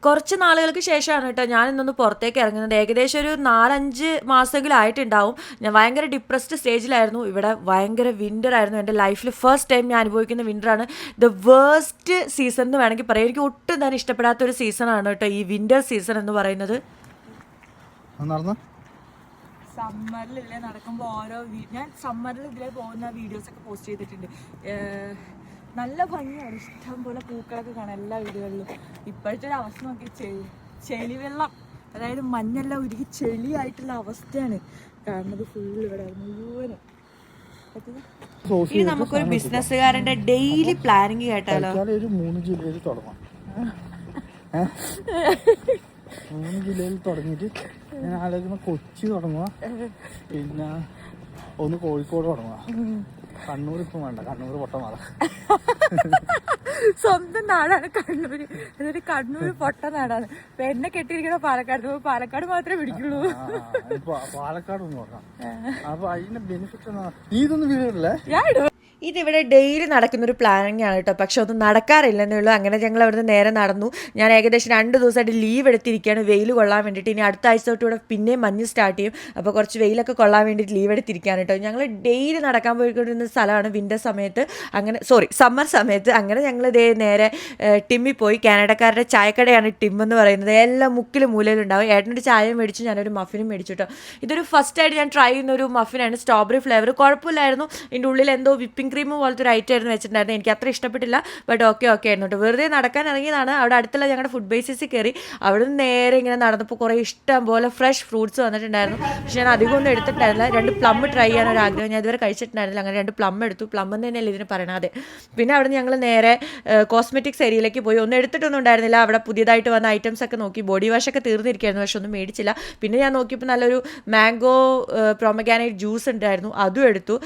കുറച്ച് നാളുകൾക്ക് ശേഷമാണ് കേട്ടോ ഞാൻ ഇന്നൊന്ന് പുറത്തേക്ക് ഇറങ്ങുന്നത്. ഏകദേശം ഒരു 4-5 മാസമെങ്കിലും ആയിട്ടുണ്ടാവും. ഞാൻ ഭയങ്കര ഡിപ്രസ്ഡ് സ്റ്റേജിലായിരുന്നു. ഇവിടെ ഭയങ്കര വിൻ്റർ ആയിരുന്നു. എൻ്റെ ലൈഫിൽ ഫസ്റ്റ് ടൈം ഞാൻ അനുഭവിക്കുന്ന വിൻ്ററാണ്. ദ വേസ്റ്റ് സീസൺ എന്ന് വേണമെങ്കിൽ പറയാം. എനിക്ക് ഒട്ടും തന്നെ ഇഷ്ടപ്പെടാത്ത ഒരു സീസണാണ് കേട്ടോ ഈ വിൻ്റർ സീസൺ എന്ന് പറയുന്നത്. സമ്മറിലില്ലേ നടക്കുമ്പോൾ ഞാൻ സമ്മറിൽ ഇതിലേ പോകുന്ന വീഡിയോസൊക്കെ പോസ്റ്റ് ചെയ്തിട്ടുണ്ട്. നല്ല ഭംഗിയാണ്, ഇഷ്ടം പോലെ പൂക്കളൊക്കെ കാണാം എല്ലാ വീടുകളിലും. ഇപ്പോഴത്തെ ഒരു അവസ്ഥ നോക്കി ചെളിവെള്ളം, അതായത് മഞ്ഞെല്ലാം ഉരുകി ചെളിയായിട്ടുള്ള അവസ്ഥയാണ് കാണുന്നത് ഫുള്ള് ഇവിടെ മുഴുവനും. ഇനി നമുക്കൊരു ബിസിനസ്സുകാരൻ്റെ ഡെയിലി പ്ലാനിങ് കേട്ടാലോ. 3 ജില്ലയിൽ തുടങ്ങാം. 3 ജില്ലയിൽ തുടങ്ങിയിട്ട് ഞാൻ ആലോചിക്കുമ്പോൾ കൊച്ചി തുടങ്ങുക, പിന്നെ ഒന്ന് കോഴിക്കോട് തുടങ്ങുക. കണ്ണൂർ ഇപ്പം വേണ്ട, കണ്ണൂർ പൊട്ടനാടാ. സ്വന്തം നാടാണ് കണ്ണൂര്. അതൊരു കണ്ണൂർ പൊട്ടനാടാണ്. ഇപ്പൊ എന്നെ കെട്ടിയിരിക്കണ പാലക്കാട് മാത്രമേ പിടിക്കുള്ളൂ. പാലക്കാട് ഒന്ന് നോക്കാം. അപ്പൊ അതിന്റെ ബെനിഫിറ്റ് നീ ഇതൊന്നും വീഡിയോ ഞാൻ ഇതിവിടെ ഡെയിലി നടക്കുന്നൊരു പ്ലാനിങ് ആണ് കേട്ടോ. പക്ഷെ ഒന്നും നടക്കാറില്ലെന്നേ ഉള്ളൂ. അങ്ങനെ ഞങ്ങൾ അവിടുന്ന് നേരെ നടന്നു. ഞാൻ ഏകദേശം 2 ദിവസമായിട്ട് ലീവ് എടുത്തിരിക്കുകയാണ് വെയിൽ കൊള്ളാൻ വേണ്ടിയിട്ട്. ഇനി അടുത്ത ആഴ്ച തൊട്ട് ഇവിടെ പിന്നെയും മഞ്ഞ് സ്റ്റാർട്ട് ചെയ്യും. അപ്പോൾ കുറച്ച് വെയിലൊക്കെ കൊള്ളാൻ വേണ്ടിയിട്ട് ലീവ് എടുത്തിരിക്കുകയാണ് കേട്ടോ. ഞങ്ങൾ ഡെയിലി നടക്കാൻ പോയിക്കൊണ്ടിരുന്ന സ്ഥലമാണ് വിൻ്റർ സമയത്ത്, സമ്മർ സമയത്ത്. അങ്ങനെ ഞങ്ങൾ നേരെ ടിമ്മിൽ പോയി. കാനഡക്കാരുടെ ചായക്കടയാണ് ടിം എന്ന് പറയുന്നത്. എല്ലാം മുക്കിലും മൂലയിലുണ്ടാവും. ഏട്ടനൊരു ചായ മേടിച്ചു, ഞാനൊരു മഫിനും മേടിച്ചു കേട്ടോ. ഇതൊരു ഫസ്റ്റായിട്ട് ഞാൻ ട്രൈ ചെയ്യുന്ന ഒരു മഫിനാണ്, സ്ട്രോബെറി ഫ്ലേവർ. കുഴപ്പമില്ലായിരുന്നു. ഇതിൻ്റെ ഉള്ളിൽ എന്തോ വിപ്പിംഗ് ക്രീം പോലത്തെ ഒരു ഐറ്റം ആയിരുന്നു വെച്ചിട്ടുണ്ടായിരുന്നു. എനിക്ക് അത്ര ഇഷ്ടപ്പെട്ടില്ല, ബട്ട് ഓക്കെ ആയിരുന്നു കേട്ടോ. വെറുതെ നടക്കാൻ ഇറങ്ങിയതാണ്. അവിടെ അടുത്തുള്ള ഞങ്ങളുടെ ഫുഡ് ബേസിസിൽ കയറി. അവിടെ നിന്ന് നേരെ ഇങ്ങനെ നടന്നപ്പോൾ കുറേ ഇഷ്ടം പോലെ ഫ്രഷ് ഫ്രൂട്ട്സ് വന്നിട്ടുണ്ടായിരുന്നു. പക്ഷെ ഞാൻ അധികം ഒന്നും എടുത്തിട്ടുണ്ടായിരുന്നില്ല. 2 പ്ലം ട്രൈ ചെയ്യാനൊരു ആഗ്രഹം, ഞാൻ ഇതുവരെ കഴിച്ചിട്ടുണ്ടായിരുന്നില്ല. അങ്ങനെ 2 പ്ലം എടുത്തു. പ്ലം എന്ന് തന്നെയല്ലേ ഇതിന് പറയണത്. പിന്നെ അവിടെ നിന്ന് ഞങ്ങൾ നേരെ കോസ്മെറ്റിക്സ് ഏരിയയിലേക്ക് പോയി. ഒന്നും എടുത്തിട്ടൊന്നും ഉണ്ടായിരുന്നില്ല. അവിടെ പുതിയതായിട്ട് വന്ന ഐറ്റംസ് ഒക്കെ നോക്കി. ബോഡി വാഷ് ഒക്കെ തീർന്നിരിക്കുകയായിരുന്നു, പക്ഷെ ഒന്നും മേടിച്ചില്ല. പിന്നെ ഞാൻ നോക്കിയപ്പോൾ നല്ലൊരു മാംഗോ പ്രൊമഗാനൈറ്റ് ജ്യൂസ് ഉണ്ടായിരുന്നു, അതും എടുത്തു.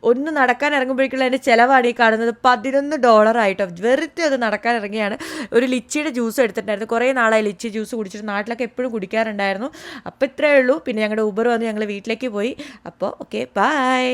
ഒന്ന് നടക്കാൻ ഇറങ്ങുമ്പോഴേക്കുള്ള എൻ്റെ ചിലവാണ് ഈ കാണുന്നത്. $11 ആയിട്ടോ. വെറുതെ അത് നടക്കാൻ ഇറങ്ങിയാണ്. ഒരു ലിച്ചിയുടെ ജ്യൂസ് എടുത്തിട്ടുണ്ടായിരുന്നു. കുറേ നാളായി ലിച്ചി ജ്യൂസ് കുടിച്ചിട്ട്, നാട്ടിലൊക്കെ എപ്പോഴും കുടിക്കാറുണ്ടായിരുന്നു. അപ്പോൾ ഇത്രയേ ഉള്ളൂ. പിന്നെ ഞങ്ങളുടെ ഊബർ വന്ന് ഞങ്ങൾ വീട്ടിലേക്ക് പോയി. അപ്പോൾ ഓക്കെ, ബൈ.